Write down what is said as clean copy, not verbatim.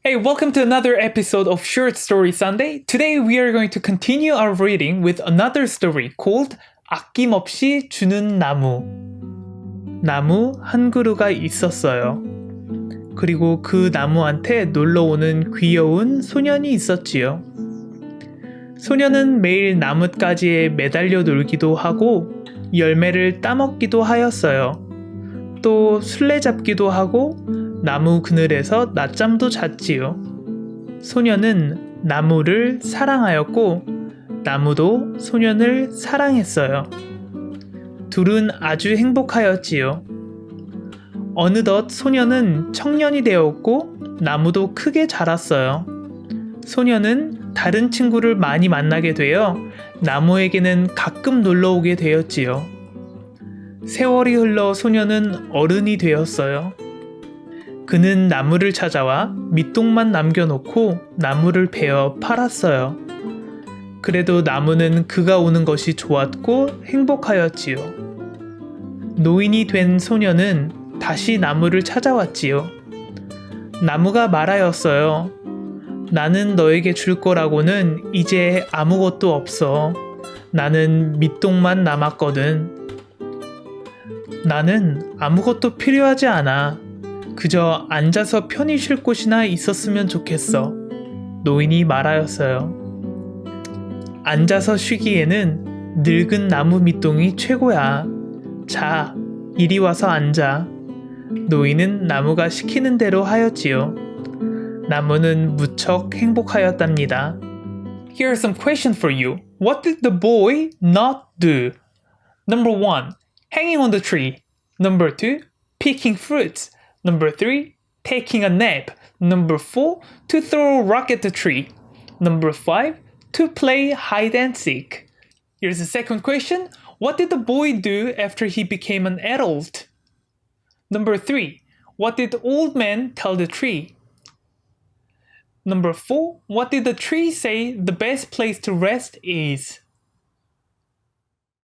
Hey, welcome to another episode of Short Story Sunday. Today we are going to continue our reading with another story called 아낌없이 주는 나무. 나무 한 그루가 있었어요. 그리고 그 나무한테 놀러오는 귀여운 소년이 있었지요. 소년은 매일 나뭇가지에 매달려 놀기도 하고 열매를 따먹기도 하였어요. 또 술래잡기도 하고 나무 그늘에서 낮잠도 잤지요. 소년은 나무를 사랑하였고 나무도 소년을 사랑했어요. 둘은 아주 행복하였지요. 어느덧 소년은 청년이 되었고 나무도 크게 자랐어요. 소년은 다른 친구를 많이 만나게 되어 나무에게는 가끔 놀러오게 되었지요. 세월이 흘러 소년은 어른이 되었어요. 그는 나무를 찾아와 밑동만 남겨놓고 나무를 베어 팔았어요. 그래도 나무는 그가 오는 것이 좋았고 행복하였지요. 노인이 된 소년은 다시 나무를 찾아왔지요. 나무가 말하였어요. 나는 너에게 줄 거라고는 이제 아무것도 없어. 나는 밑동만 남았거든. 나는 아무것도 필요하지 않아. 그저 앉아서 편히 쉴 곳이나 있었으면 좋겠어. 노인이 말하였어요. 앉아서 쉬기에는 늙은 나무 밑동이 최고야. 자, 이리 와서 앉아. 노인은 나무가 시키는 대로 하였지요. 나무는 무척 행복하였답니다. Here are some questions for you. What did the boy not do? Number 1. Hanging on the tree. Number 2. Picking fruits. Number 3. Taking a nap. Number 4. To throw a rock at the tree. Number 5. To play hide and seek. Here's the second question. What did the boy do after he became an adult? Number 3. What did the old man tell the tree? Number 4. What did the tree say the best place to rest is?